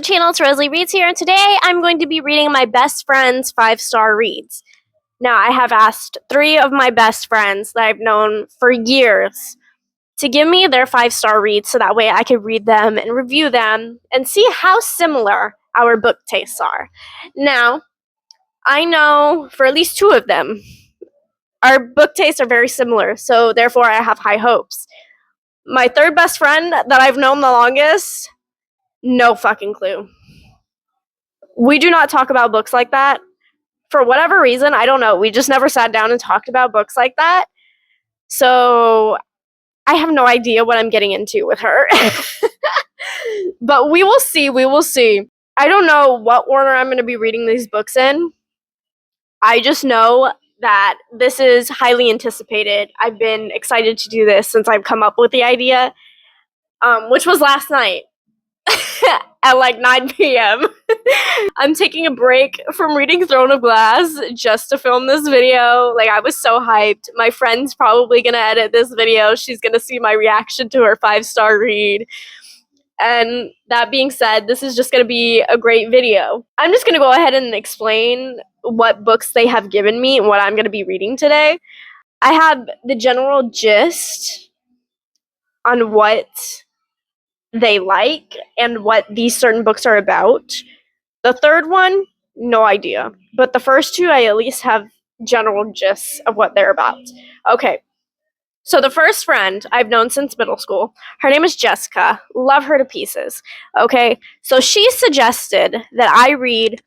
channel, it's Rosalie Reads here, and today I'm going to be reading my best friend's 5-star reads. Now, I have asked 3 of my best friends that I've known for years to give me their 5-star reads so that way I could read them and review them and see how similar our book tastes are. Now, I know for at least 2 of them, our book tastes are very similar, so therefore I have high hopes. My 3rd best friend that I've known the longest, no fucking clue. We do not talk about books like that. For whatever reason, I don't know. We just never sat down and talked about books like that. So I have no idea what I'm getting into with her. But we will see. We will see. I don't know what order I'm going to be reading these books in. I just know that this is highly anticipated. I've been excited to do this since I've come up with the idea, which was last night. At like 9 p.m. I'm taking a break from reading Throne of Glass just to film this video. Like, I was so hyped. My friend's probably gonna edit this video. She's gonna see my reaction to her 5-star read. And that being said, this is just gonna be a great video. I'm just gonna go ahead and explain what books they have given me and what I'm gonna be reading today. I have the general gist on what they like and what these certain books are about. The 3rd one, no idea. But the first 2, I at least have general gists of what they're about. Okay. So the first friend I've known since middle school, her name is Jessica. Love her to pieces. Okay. So she suggested that I read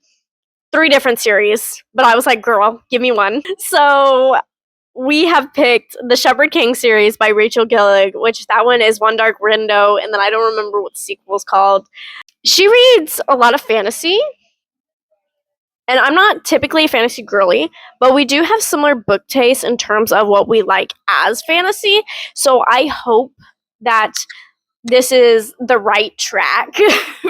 3 different series, but I was like, girl, give me one. So we have picked the Shepherd King series by Rachel Gillig, which that one is One Dark Window, and then I don't remember what the sequel's called. She reads a lot of fantasy, and I'm not typically a fantasy girly, but we do have similar book tastes in terms of what we like as fantasy, so I hope that this is the right track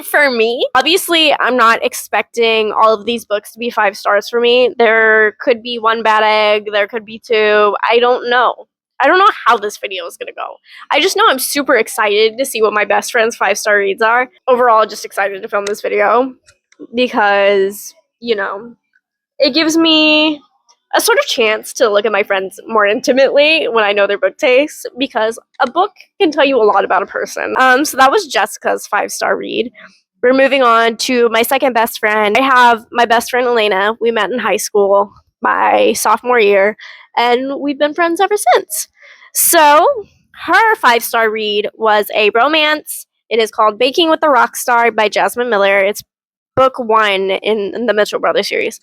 for me. Obviously, I'm not expecting all of these books to be 5 stars for me. There could be 1 bad egg, there could be 2. I don't know. I don't know how this video is going to go. I just know I'm super excited to see what my best friend's 5-star reads are. Overall, just excited to film this video because, you know, it gives me a sort of chance to look at my friends more intimately when I know their book tastes, because a book can tell you a lot about a person. So that was Jessica's 5-star read. We're moving on to my second best friend. I have my best friend Elena. We met in high school my sophomore year, and we've been friends ever since. So her 5-star read was a romance. It is called Baking with the Rock Star by Jasmine Miller. It's book 1 in the Mitchell Brothers series.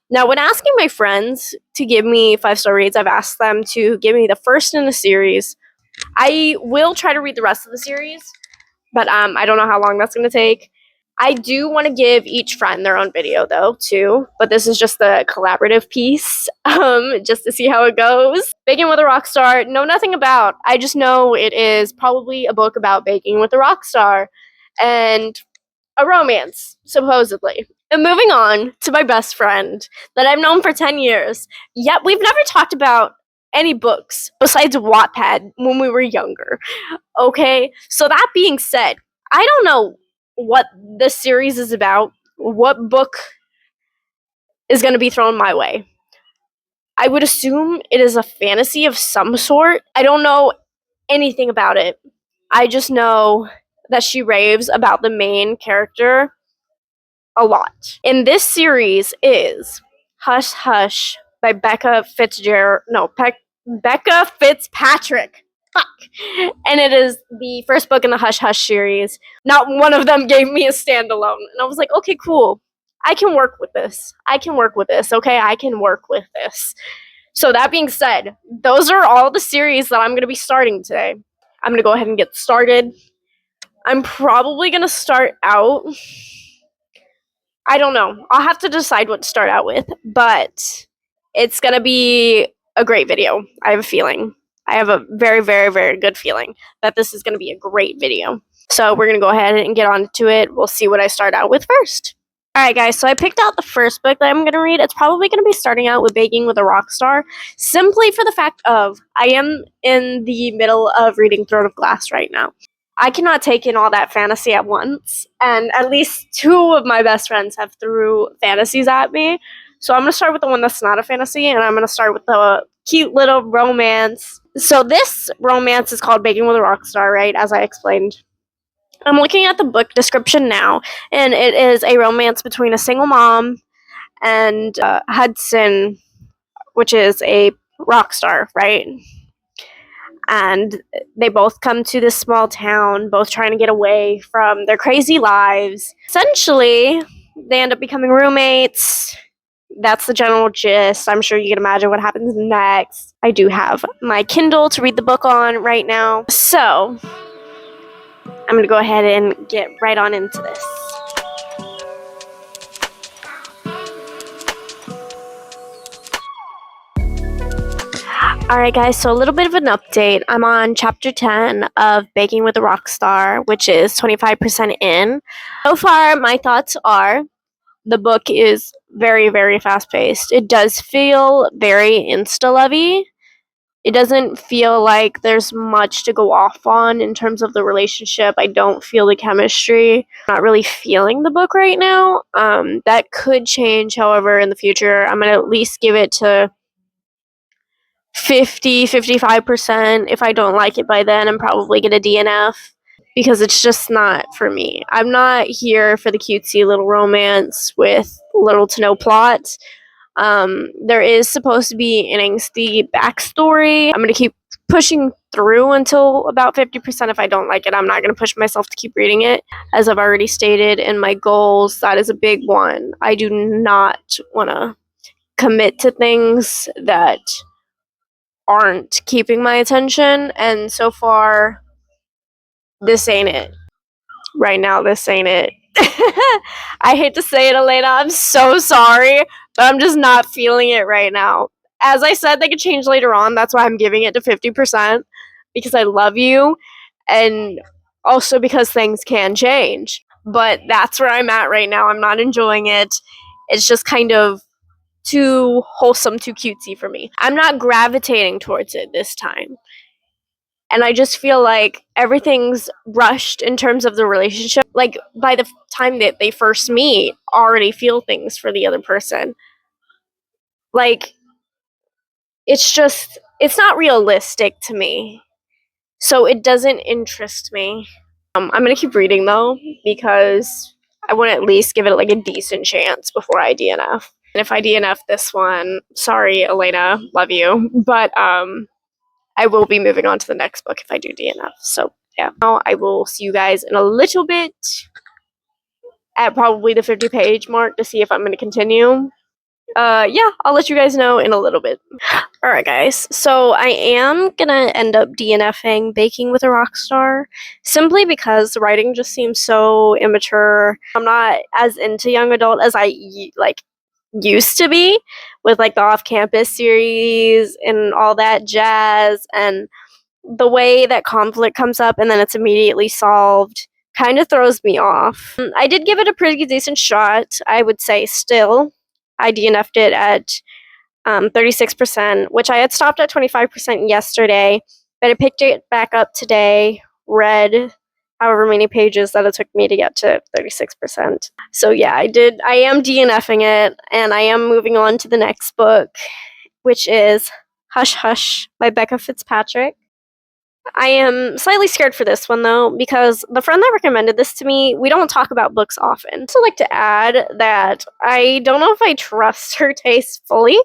Now, when asking my friends to give me 5-star reads, I've asked them to give me the first in the series. I will try to read the rest of the series, but I don't know how long that's going to take. I do want to give each friend their own video, though, too. But this is just the collaborative piece, just to see how it goes. Baking with a Rock Star, know nothing about. I just know it is probably a book about baking with a rock star and a romance, supposedly. And moving on to my best friend that I've known for 10 years, yet we've never talked about any books besides Wattpad when we were younger. Okay, so that being said, I don't know what this series is about, what book is going to be thrown my way. I would assume it is a fantasy of some sort. I don't know anything about it. I just know that she raves about the main character a lot. In this series is Hush Hush by Becca Fitzpatrick. Fuck. And it is the first book in the Hush Hush series. Not one of them gave me a standalone. And I was like, okay, cool. I can work with this. Okay? I can work with this. So that being said, those are all the series that I'm going to be starting today. I'm going to go ahead and get started. I'm probably going to start out... I don't know. I'll have to decide what to start out with, but it's going to be a great video. I have a feeling. I have a very, very, very good feeling that this is going to be a great video. So we're going to go ahead and get on to it. We'll see what I start out with first. Alright guys, so I picked out the first book that I'm going to read. It's probably going to be starting out with Baking with a Rock Star, simply for the fact of I am in the middle of reading Throne of Glass right now. I cannot take in all that fantasy at once. And at least 2 of my best friends have threw fantasies at me. So I'm going to start with the one that's not a fantasy, and I'm going to start with the cute little romance. So this romance is called Baking with a Rock Star, right? As I explained. I'm looking at the book description now, and it is a romance between a single mom and Hudson, which is a rock star, right? And they both come to this small town, both trying to get away from their crazy lives. Essentially, they end up becoming roommates. That's the general gist. I'm sure you can imagine what happens next. I do have my Kindle to read the book on right now. So, I'm going to go ahead and get right on into this. Alright guys, so a little bit of an update. I'm on chapter 10 of Baking with a Rock Star, which is 25% in. So far, my thoughts are the book is very, very fast-paced. It does feel very insta-lovey. It doesn't feel like there's much to go off on in terms of the relationship. I don't feel the chemistry. I'm not really feeling the book right now. That could change, however, in the future. I'm going to at least give it to 55%. If I don't like it by then, I'm probably going to DNF because it's just not for me. I'm not here for the cutesy little romance with little to no plot. There is supposed to be an angsty backstory. I'm going to keep pushing through until about 50%. If I don't like it, I'm not going to push myself to keep reading it. As I've already stated in my goals, that is a big one. I do not want to commit to things that aren't keeping my attention, and so far this ain't it. Right now, this ain't it. I hate to say it, Elena, I'm so sorry, but I'm just not feeling it right now. As I said, they could change later on. That's why I'm giving it to 50%, because I love you, and also because things can change. But that's where I'm at right now. I'm not enjoying it. It's just kind of too wholesome, too cutesy for me. I'm not gravitating towards it this time. And I just feel like everything's rushed in terms of the relationship. Like, by the time that they first meet, already feel things for the other person. Like, it's not realistic to me. So it doesn't interest me. I'm going to keep reading, though, because I want to at least give it, like, a decent chance before I DNF. And if I DNF this one, sorry, Elena, love you. But, I will be moving on to the next book if I do DNF. So, yeah. Now I will see you guys in a little bit at probably the 50-page mark to see if I'm going to continue. Yeah, I'll let you guys know in a little bit. Alright, guys. So, I am going to end up DNFing Baking with a Rock Star simply because the writing just seems so immature. I'm not as into young adult as I, used to be with, the off-campus series and all that jazz, and the way that conflict comes up and then it's immediately solved kind of throws me off. I did give it a pretty decent shot, I would say still. I DNF'd it at 36%, which I had stopped at 25% yesterday, but I picked it back up today, read however many pages that it took me to get to 36%. So yeah, I am DNFing it, and I am moving on to the next book, which is Hush Hush by Becca Fitzpatrick. I am slightly scared for this one, though, because the friend that recommended this to me, we don't talk about books often. I'd also like to add that I don't know if I trust her taste fully,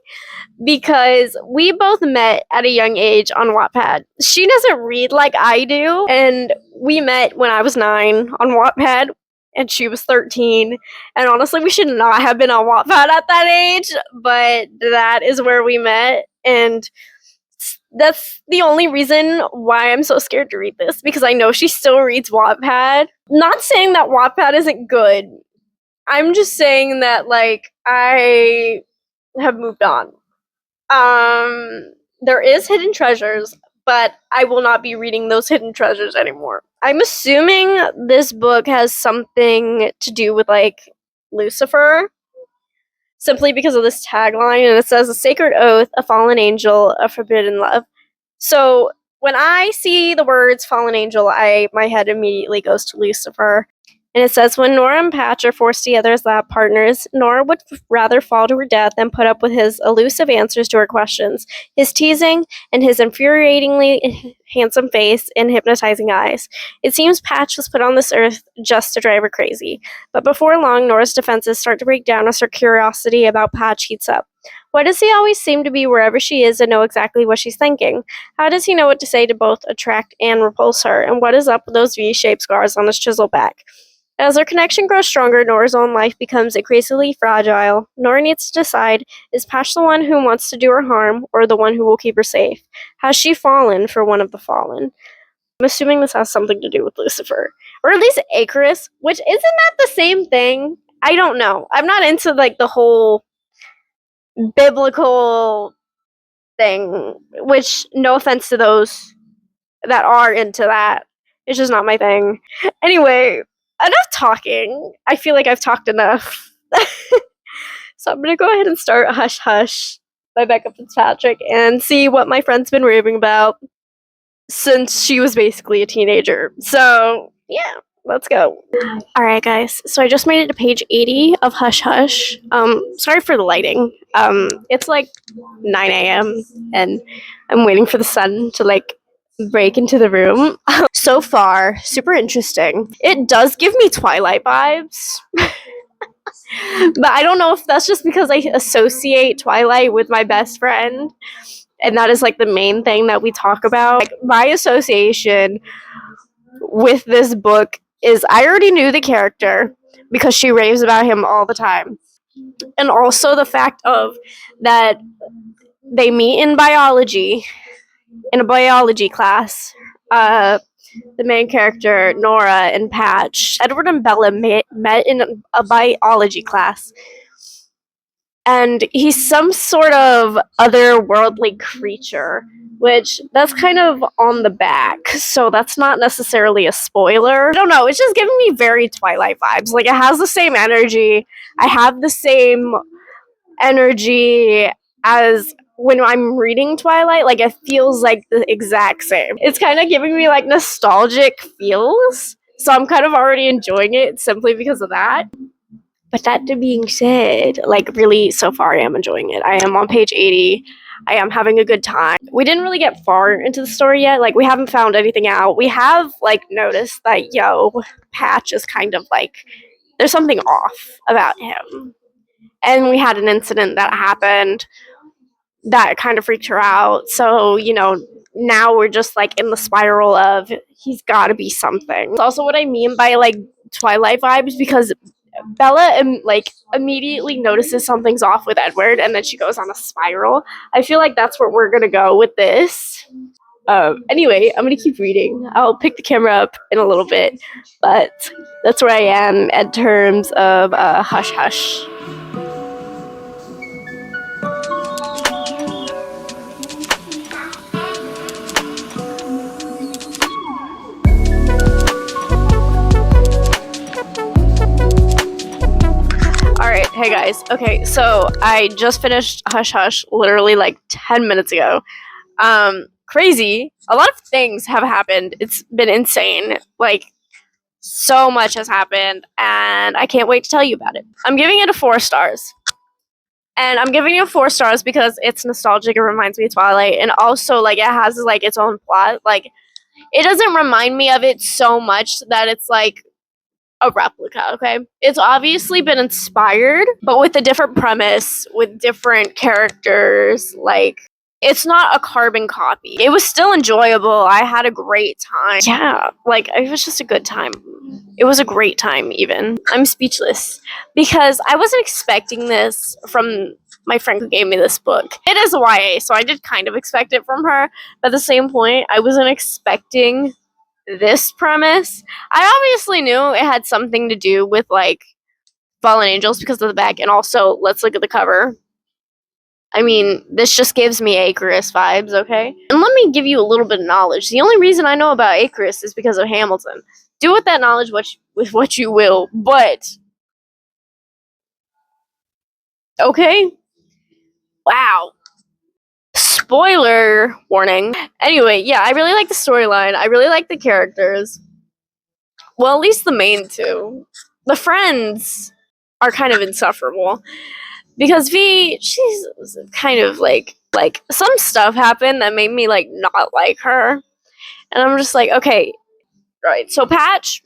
because we both met at a young age on Wattpad. She doesn't read like I do, and we met when I was 9 on Wattpad, and she was 13, and honestly, we should not have been on Wattpad at that age, but that is where we met, and that's the only reason why I'm so scared to read this, because I know she still reads Wattpad. Not saying that Wattpad isn't good. I'm just saying that, I have moved on. There is Hidden Treasures, but I will not be reading those Hidden Treasures anymore. I'm assuming this book has something to do with, Lucifer, simply because of this tagline, and it says, "A sacred oath, a fallen angel, a forbidden love." So, when I see the words fallen angel, my head immediately goes to Lucifer. And it says, when Nora and Patch are forced together as lab partners, Nora would rather fall to her death than put up with his elusive answers to her questions, his teasing, and his infuriatingly handsome face and hypnotizing eyes. It seems Patch was put on this earth just to drive her crazy. But before long, Nora's defenses start to break down as her curiosity about Patch heats up. Why does he always seem to be wherever she is and know exactly what she's thinking? How does he know what to say to both attract and repulse her? And what is up with those V-shaped scars on his chiseled back? As their connection grows stronger, Nora's own life becomes increasingly fragile. Nora needs to decide, is Pash the one who wants to do her harm, or the one who will keep her safe? Has she fallen for one of the fallen? I'm assuming this has something to do with Lucifer. Or at least Icarus, which isn't that the same thing? I don't know. I'm not into like the whole biblical thing, which no offense to those that are into that. It's just not my thing. Anyway, enough talking. I feel like I've talked enough. So I'm gonna go ahead and start Hush Hush by Becca Fitzpatrick and see what my friend's been raving about since she was basically a teenager. So yeah, let's go. Alright guys, so I just made it to page 80 of Hush Hush. Sorry for the lighting. It's like 9 a.m. and I'm waiting for the sun to like break into the room. So far, super interesting. It does give me Twilight vibes. But I don't know if that's just because I associate Twilight with my best friend. And that is like the main thing that we talk about. Like, my association with this book is I already knew the character because she raves about him all the time. And also the fact of that they meet in biology, in a biology class. The main character, Nora and Patch, Edward and Bella met in a biology class. And he's some sort of otherworldly creature, which that's kind of on the back, so that's not necessarily a spoiler. I don't know, it's just giving me very Twilight vibes. Like, it has the same energy. I have the same energy as when I'm reading Twilight. Like, it feels like the exact same. It's kind of giving me like nostalgic feels, so I'm kind of already enjoying it simply because of that. But that being said, like, really, so far I am enjoying it. I am on page 80. I am having a good time. We didn't really get far into the story yet. Like, we haven't found anything out. We have like noticed that Patch is kind of like, there's something off about him. And we had an incident that happened that kind of freaked her out. So, now we're just like in the spiral of he's got to be something. It's also what I mean by like Twilight vibes, because Bella like immediately notices something's off with Edward, and then she goes on a spiral. I feel like that's where we're gonna go with this. Anyway, I'm gonna keep reading. I'll pick the camera up in a little bit, but that's where I am in terms of Hush Hush. Alright, hey guys. Okay, so I just finished Hush Hush literally like 10 minutes ago. Crazy. A lot of things have happened. It's been insane. Like, so much has happened, and I can't wait to tell you about it. I'm giving it a 4 stars. And I'm giving it 4 stars because it's nostalgic. It reminds me of Twilight, and also like it has like its own plot. Like, it doesn't remind me of it so much that it's like a replica. Okay, it's obviously been inspired, but with a different premise, with different characters. Like, it's not a carbon copy. It was still enjoyable. I had a great time. Yeah, like, it was just a good time. It was a great time, even. I'm speechless because I wasn't expecting this from my friend who gave me this book. It is a YA, so I did kind of expect it from her, but at the same point, I wasn't expecting this premise. I obviously knew it had something to do with, like, fallen angels because of the back, and also, let's look at the cover. I mean, this just gives me Icarus vibes, okay? And let me give you a little bit of knowledge. The only reason I know about Icarus is because of Hamilton. Do with that knowledge with what you will, but okay? Wow. Spoiler warning. Anyway, yeah, I really like the storyline. I really like the characters. Well, at least the main two. The friends are kind of insufferable. Because V, she's kind of like some stuff happened that made me like not like her. And I'm just like, okay, right. So Patch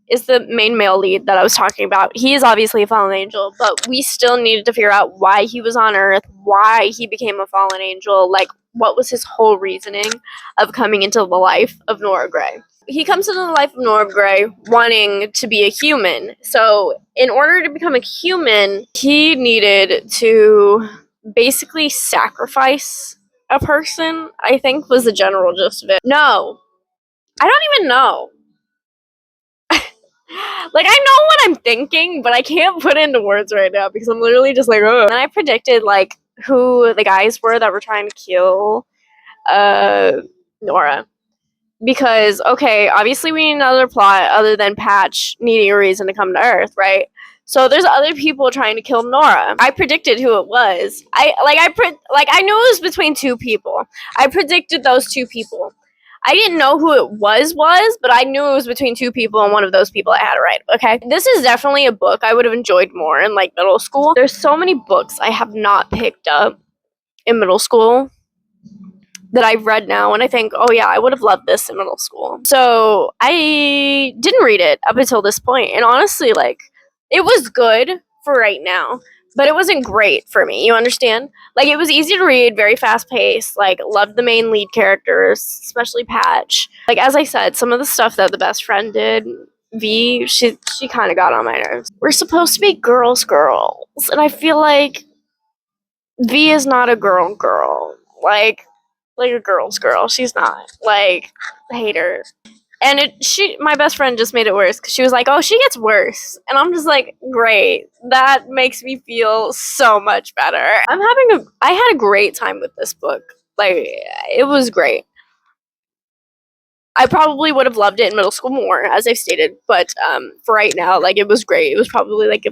is the main male lead that I was talking about. He is obviously a fallen angel, but we still needed to figure out why he was on Earth, why he became a fallen angel, like what was his whole reasoning of coming into the life of Nora Gray. He comes into the life of Nora Gray wanting to be a human. So, in order to become a human, he needed to basically sacrifice a person, I think was the general gist of it. No, I don't even know. Like, I know what I'm thinking, but I can't put it into words right now because I'm literally just like, ugh. And I predicted, like, who the guys were that were trying to kill Nora. Because, okay, obviously we need another plot other than Patch needing a reason to come to Earth, right? So there's other people trying to kill Nora. I predicted who it was. I knew it was between two people. I predicted those two people. I didn't know who it was, but I knew it was between two people, and one of those people I had it right. Okay, this is definitely a book I would have enjoyed more in like middle school. There's so many books I have not picked up in middle school that I've read now, and I think, oh yeah, I would have loved this in middle school. So I didn't read it up until this point, and honestly, like, it was good for right now, but it wasn't great for me. You understand? Like, it was easy to read, very fast paced. Like, loved the main lead characters, especially Patch. Like, as I said, some of the stuff that the best friend did, V, she kind of got on my nerves. We're supposed to be girls, and I feel like V is not a girl. Like a girl's girl. She's not. Like, I hate her. And my best friend just made it worse because she was like, "Oh, she gets worse," and I'm just like, "Great, that makes me feel so much better." I had a great time with this book. Like, it was great. I probably would have loved it in middle school more, as I've stated, but for right now, like, it was great. It was probably like a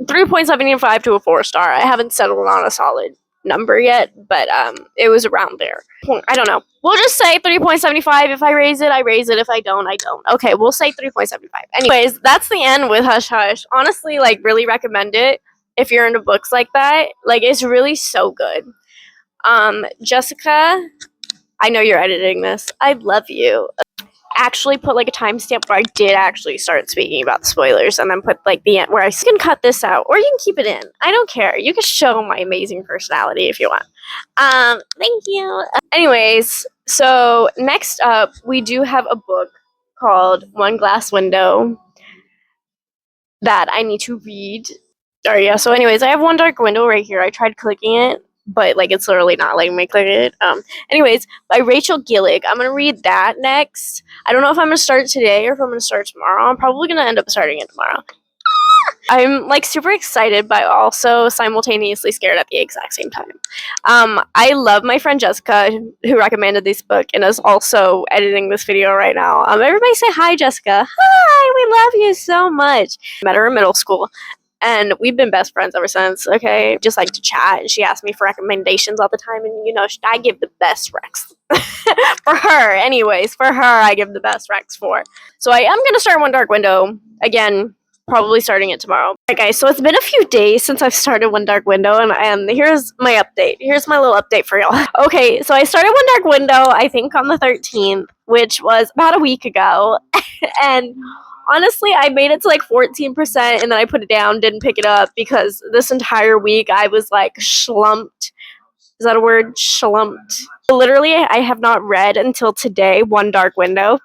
3.75 to a 4-star. I haven't settled on a solid number yet, but it was around there. I don't know. We'll just say 3.75. If I raise it, I raise it. If I don't, I don't. Okay, we'll say 3.75. Anyways, that's the end with Hush Hush. Honestly, like, really recommend it if you're into books like that. Like, it's really so good. Jessica, I know you're editing this. I love you. Actually put like a timestamp where I did actually start speaking about the spoilers, and then put like the end where I can cut this out, or you can keep it in. I don't care. You can show my amazing personality if you want. Thank you. Anyways, so next up we do have a book called One Glass Window that I need to read. Sorry, yeah. So anyways, I have One Dark Window right here. I tried clicking it, but like it's literally not letting me click it. Anyways, by Rachel Gillig. I'm gonna read that next. I don't know if I'm gonna start today or if I'm gonna start tomorrow. I'm probably gonna end up starting it tomorrow. I'm like super excited, but also simultaneously scared at the exact same time. I love my friend Jessica, who recommended this book and is also editing this video right now. Everybody say hi, Jessica. Hi, we love you so much. Met her in middle school, and we've been best friends ever since. Okay, just like to chat, and she asked me for recommendations all the time, and you know, I give the best recs for her. Anyways, for her, I give the best recs for. So I am gonna start One Dark Window again. Probably starting it tomorrow. Alright guys, so it's been a few days since I've started One Dark Window, and here's my update. Here's my little update for y'all. Okay, so I started One Dark Window, I think on the 13th, which was about a week ago, and honestly, I made it to like 14%, and then I put it down, didn't pick it up, because this entire week I was like slumped. Is that a word? Slumped. Literally, I have not read until today One Dark Window,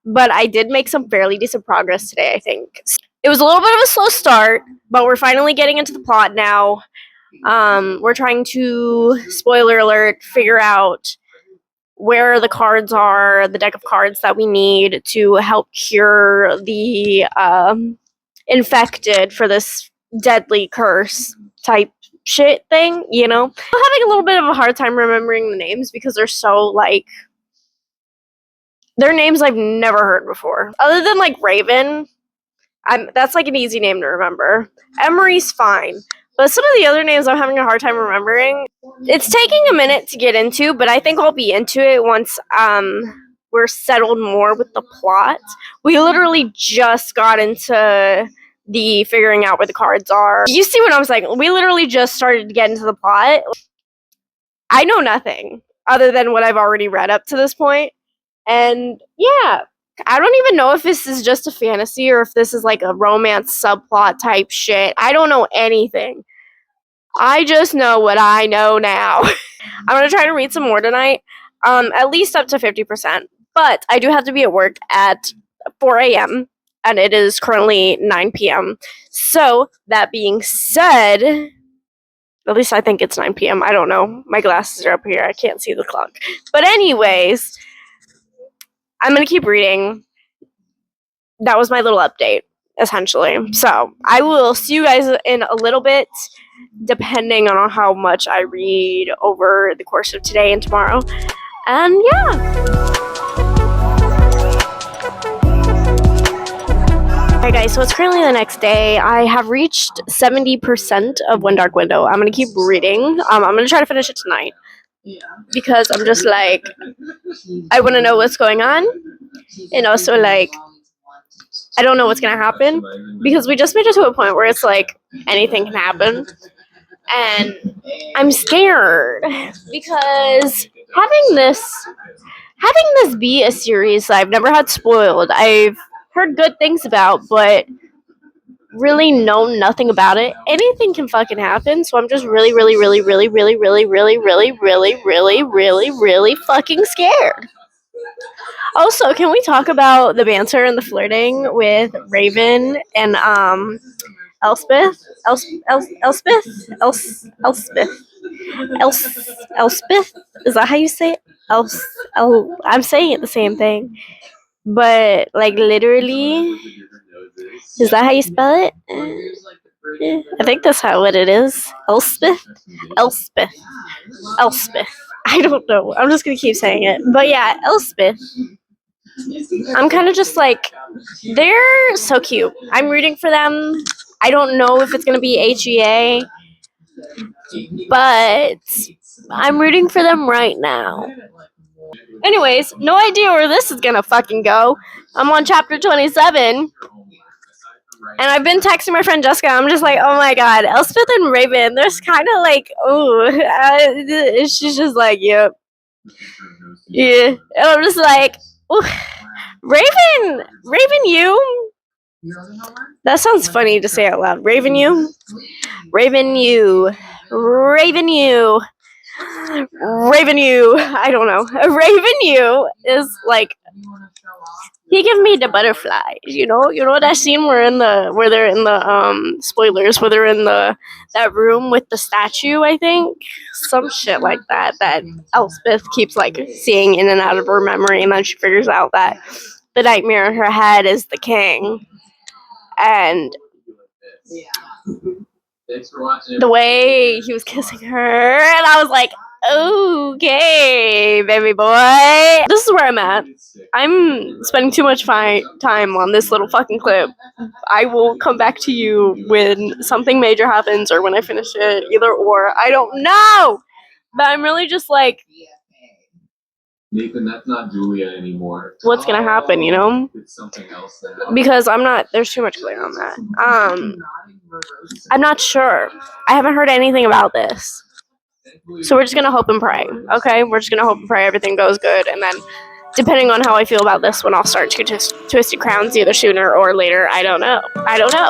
but I did make some fairly decent progress today, I think. It was a little bit of a slow start, but we're finally getting into the plot now. We're trying to, spoiler alert, figure out where the cards are, the deck of cards that we need to help cure the infected for this deadly curse type shit thing, you know? I'm having a little bit of a hard time remembering the names because they're so, like, they're names I've never heard before. Other than, like, Raven, that's like an easy name to remember. Emery's fine. But some of the other names I'm having a hard time remembering. It's taking a minute to get into, but I think I'll be into it once we're settled more with the plot. We literally just got into the figuring out where the cards are. You see what I'm saying? We literally just started to get into the plot. I know nothing other than what I've already read up to this point. And yeah, I don't even know if this is just a fantasy or if this is like a romance subplot type shit. I don't know anything. I just know what I know now. I'm gonna try to read some more tonight, at least up to 50%. But I do have to be at work at 4 a.m. and it is currently 9 p.m. So that being said, at least I think it's 9 p.m. I don't know. My glasses are up here. I can't see the clock. But anyways, I'm gonna keep reading. That was my little update, essentially. So I will see you guys in a little bit, depending on how much I read over the course of today and tomorrow. And yeah. Alright guys, so it's currently the next day. I have reached 70% of One Dark Window. I'm gonna keep reading. I'm gonna try to finish it tonight. Because I'm just like, I wanna know what's going on. And also like, I don't know what's gonna happen. Because we just made it to a point where it's like, anything can happen. And I'm scared. Because having this be a series that I've never had spoiled, I've heard good things about, but really know nothing about it. Anything can fucking happen, so I'm just really fucking scared. Also, can we talk about the banter and the flirting with Raven and Elspeth? Elspeth? Elspeth? Is that how you say it? I'm saying it the same thing. But like literally, is that how you spell it? Yeah, I think that's how it is. Elspeth? Elspeth. Elspeth. I don't know. I'm just gonna keep saying it. But yeah, Elspeth. I'm kind of just like, they're so cute. I'm rooting for them. I don't know if it's gonna be HEA, but I'm rooting for them right now. Anyways, no idea where this is gonna fucking go. I'm on chapter 27. And I've been texting my friend Jessica. I'm just like, oh my god, Elspeth and Raven. There's kind of like, oh, she's just like, yep, yeah. And I'm just like, ooh, Raven, you. That sounds funny to say out loud. Raven, you. Raven, you. Raven, you. Raven, you. I don't know. Raven, you is like, he gave me the butterflies, you know that scene where they're in the spoilers, where they're in that room with the statue, I think. Some shit like that Elspeth keeps like seeing in and out of her memory, and then she figures out that the nightmare in her head is the king. And the way he was kissing her, and I was like, okay, baby boy. This is where I'm at. I'm spending too much time on this little fucking clip. I will come back to you when something major happens or when I finish it, either or. I don't know! But I'm really just like, Nathan, that's not Julia anymore. What's gonna happen, you know? It's something else now. Because there's too much clear on that. I'm not sure. I haven't heard anything about this. So we're just gonna hope and pray, okay? We're just gonna hope and pray everything goes good, and then depending on how I feel about this one, I'll start Twisted Crowns either sooner or later. I don't know.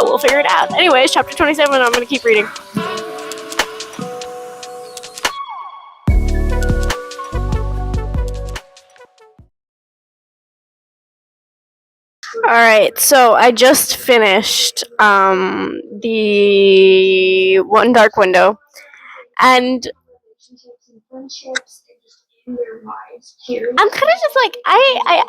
We'll figure it out. Anyways, chapter 27, I'm gonna keep reading. Alright, so I just finished the One Dark Window, and I'm kind of just like, I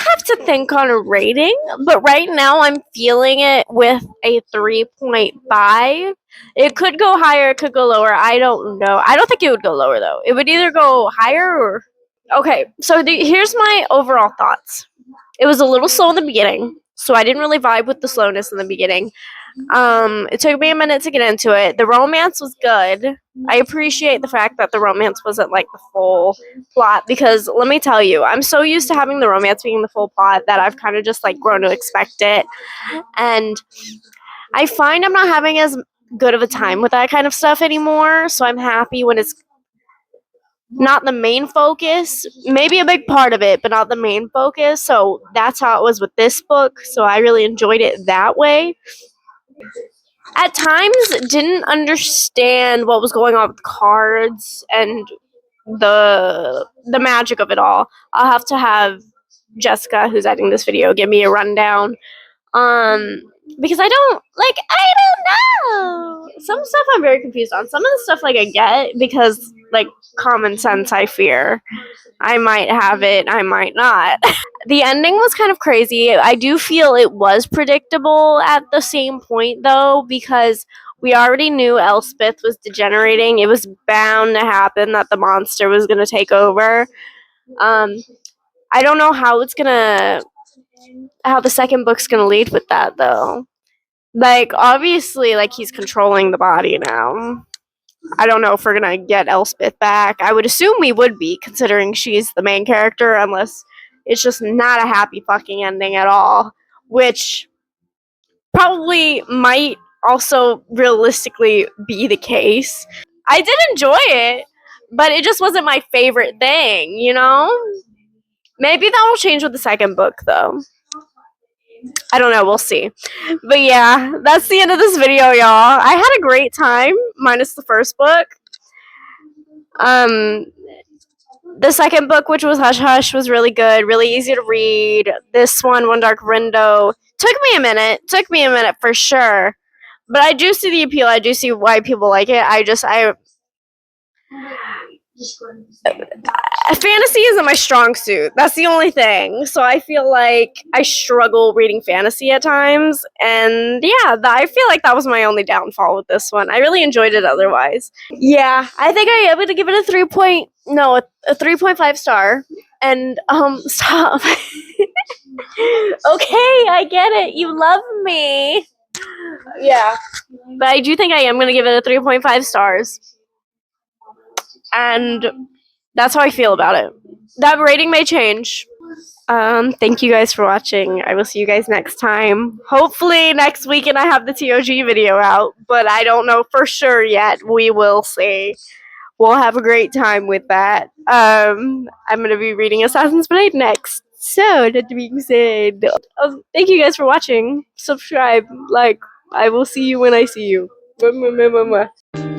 have to think on a rating, but right now I'm feeling it with a 3.5. It could go higher, it could go lower. I don't know. I don't think it would go lower though. It would either go higher or okay. So here's my overall thoughts. It was a little slow in the beginning, so I didn't really vibe with the slowness in the beginning. It took me a minute to get into it. The romance was good. I appreciate the fact that the romance wasn't like the full plot because let me tell you, I'm so used to having the romance being the full plot that I've kind of just like grown to expect it. And I find I'm not having as good of a time with that kind of stuff anymore. So I'm happy when it's not the main focus, maybe a big part of it, but not the main focus. So that's how it was with this book. So I really enjoyed it that way. At times, didn't understand what was going on with cards and the magic of it all. I'll have to have Jessica, who's editing this video, give me a rundown. Because I don't know. Some stuff I'm very confused on. Some of the stuff like I get because like common sense I fear. I might have it, I might not. The ending was kind of crazy. I do feel it was predictable at the same point though, because we already knew Elspeth was degenerating. It was bound to happen that the monster was gonna take over. Um, I don't know how the second book's gonna lead with that though. Like obviously like he's controlling the body now. I don't know if we're gonna get Elspeth back. I would assume we would be, considering she's the main character, unless it's just not a happy fucking ending at all. Which probably might also realistically be the case. I did enjoy it, but it just wasn't my favorite thing, you know? Maybe that will change with the second book, though. I don't know. We'll see. But yeah, that's the end of this video, y'all. I had a great time, minus the first book. Um, the second book, which was Hush Hush, was really good, really easy to read. This one Dark Window, took me a minute. Took me a minute for sure. But I do see the appeal. I do see why people like it. Fantasy isn't my strong suit. That's the only thing. So I feel like I struggle reading fantasy at times. And yeah, I feel like that was my only downfall with this one. I really enjoyed it otherwise. Yeah, I think I am going to give it a 3.5 star. And stop. Okay, I get it. You love me. Yeah. But I do think I am going to give it a 3.5 stars. And that's how I feel about it. That rating may change. Thank you guys for watching. I will see you guys next time. Hopefully next weekend I have the TOG video out, but I don't know for sure yet. We will see. We'll have a great time with that. I'm gonna be reading Assassin's Blade next. So that being said, thank you guys for watching. Subscribe, like. I will see you when I see you. Mwah, mwah, mwah, mwah.